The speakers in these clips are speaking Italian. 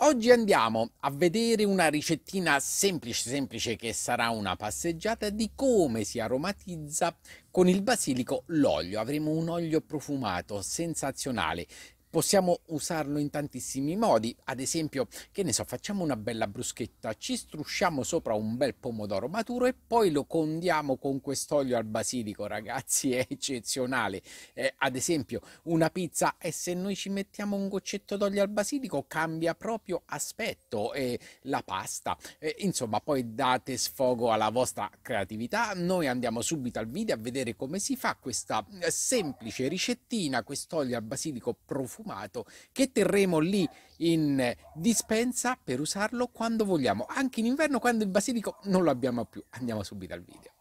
Oggi andiamo a vedere una ricettina semplice, semplice che sarà una passeggiata di come si aromatizza con il basilico l'olio. Avremo un olio profumato sensazionale. Possiamo usarlo in tantissimi modi, ad esempio, che ne so, facciamo una bella bruschetta, ci strusciamo sopra un bel pomodoro maturo e poi lo condiamo con quest'olio al basilico, ragazzi, è eccezionale. Ad esempio, una pizza e se noi ci mettiamo un goccetto d'olio al basilico cambia proprio aspetto e la pasta. Insomma, poi date sfogo alla vostra creatività. Noi andiamo subito al video a vedere come si fa questa semplice ricettina, quest'olio al basilico profumato che terremo lì in dispensa per usarlo quando vogliamo, anche in inverno quando il basilico non lo abbiamo più. Andiamo subito al video.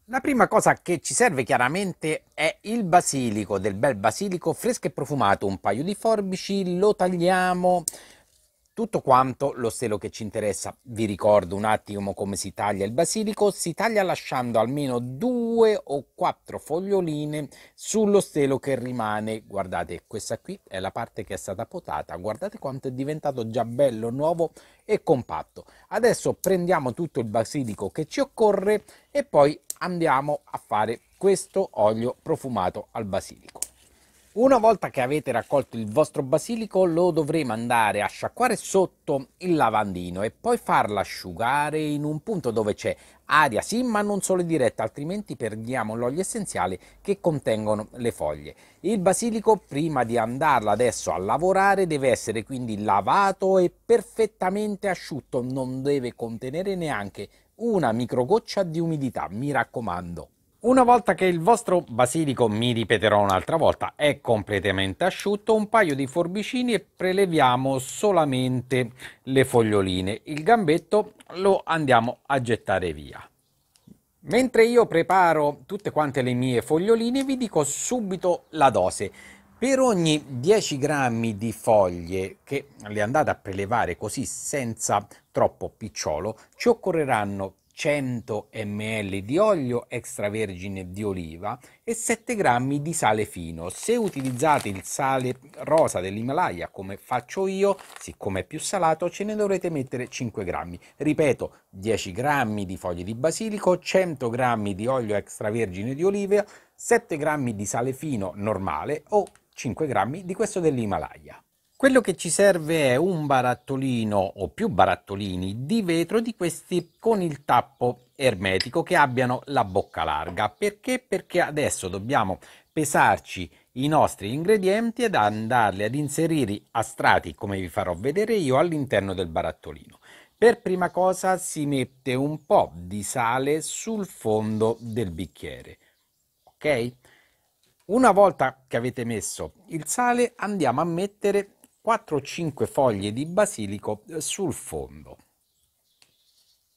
La prima cosa che ci serve chiaramente è il basilico, del bel basilico fresco e profumato, un paio di forbici, lo tagliamo, tutto quanto lo stelo che ci interessa. Vi ricordo un attimo come si taglia il basilico: si taglia lasciando almeno 2 o 4 foglioline sullo stelo che rimane. Guardate, questa qui è la parte che è stata potata, guardate quanto è diventato già bello, nuovo e compatto. Adesso prendiamo tutto il basilico che ci occorre e poi andiamo a fare questo olio profumato al basilico. Una volta che avete raccolto il vostro basilico lo dovremo andare a sciacquare sotto il lavandino e poi farlo asciugare in un punto dove c'è aria, sì, ma non solo diretta, altrimenti perdiamo l'olio essenziale che contengono le foglie. Il basilico, prima di andarlo adesso a lavorare, deve essere quindi lavato e perfettamente asciutto, non deve contenere neanche una microgoccia di umidità, mi raccomando. Una volta che il vostro basilico, mi ripeterò un'altra volta, è completamente asciutto, un paio di forbicini e preleviamo solamente le foglioline. Il gambetto lo andiamo a gettare via. Mentre io preparo tutte quante le mie foglioline, vi dico subito la dose. Per ogni 10 grammi di foglie che le andate a prelevare così senza troppo picciolo, ci occorreranno 100 ml di olio extravergine di oliva e 7 grammi di sale fino. Se utilizzate il sale rosa dell'Himalaya come faccio io, siccome è più salato, ce ne dovrete mettere 5 grammi. Ripeto, 10 grammi di foglie di basilico, 100 grammi di olio extravergine di oliva, 7 grammi di sale fino normale o 5 grammi di questo dell'Himalaya. Quello che ci serve è un barattolino o più barattolini di vetro di questi con il tappo ermetico che abbiano la bocca larga. Perché? Perché adesso dobbiamo pesarci i nostri ingredienti ed andarli ad inserire a strati, come vi farò vedere io, all'interno del barattolino. Per prima cosa si mette un po' di sale sul fondo del bicchiere, ok? Una volta che avete messo il sale andiamo a mettere 4 o 5 foglie di basilico sul fondo,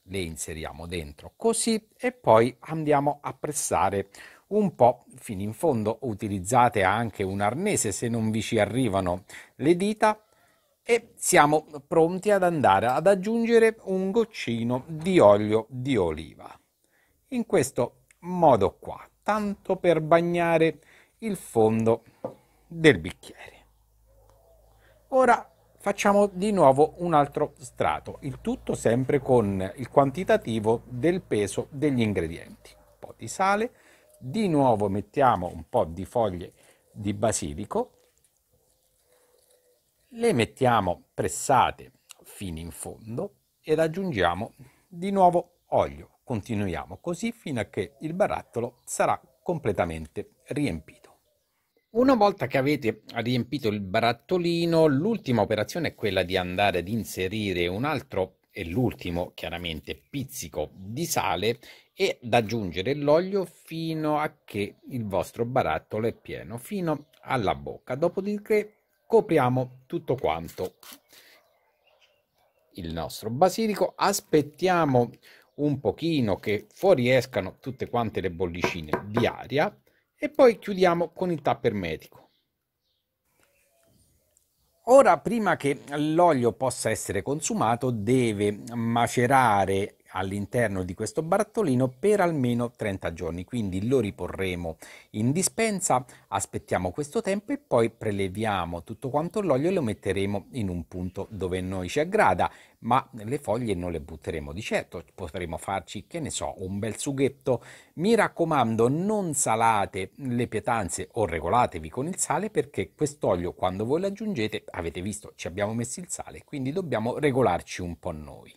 le inseriamo dentro così e poi andiamo a pressare un po' fino in fondo. Utilizzate anche un arnese se non vi ci arrivano le dita e siamo pronti ad andare ad aggiungere un goccino di olio di oliva in questo modo qua, tanto per bagnare il fondo del bicchiere. Ora facciamo di nuovo un altro strato, il tutto sempre con il quantitativo del peso degli ingredienti. Un po' di sale, di nuovo mettiamo un po' di foglie di basilico, le mettiamo pressate fino in fondo ed aggiungiamo di nuovo olio. Continuiamo così fino a che il barattolo sarà completamente riempito. Una volta che avete riempito il barattolino, l'ultima operazione è quella di andare ad inserire un altro e l'ultimo, chiaramente, pizzico di sale e ad aggiungere l'olio fino a che il vostro barattolo è pieno, fino alla bocca. Dopodiché copriamo tutto quanto il nostro basilico, aspettiamo un pochino che fuoriescano tutte quante le bollicine di aria e poi chiudiamo con il tappo ermetico. Ora, prima che l'olio possa essere consumato, deve macerare all'interno di questo barattolino per almeno 30 giorni, quindi lo riporremo in dispensa, aspettiamo questo tempo e poi preleviamo tutto quanto l'olio e lo metteremo in un punto dove noi ci aggrada, ma le foglie non le butteremo di certo, potremo farci, che ne so, un bel sughetto. Mi raccomando, non salate le pietanze o regolatevi con il sale, perché quest'olio quando voi lo aggiungete, avete visto, ci abbiamo messo il sale, quindi dobbiamo regolarci un po' noi.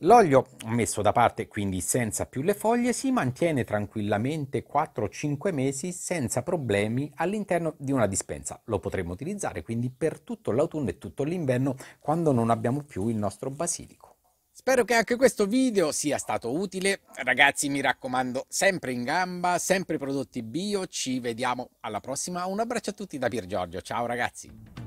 L'olio messo da parte, quindi senza più le foglie, si mantiene tranquillamente 4-5 mesi senza problemi all'interno di una dispensa. Lo potremo utilizzare quindi per tutto l'autunno e tutto l'inverno quando non abbiamo più il nostro basilico. Spero che anche questo video sia stato utile. Ragazzi, mi raccomando, sempre in gamba, sempre prodotti bio. Ci vediamo alla prossima. Un abbraccio a tutti da Pier Giorgio. Ciao ragazzi.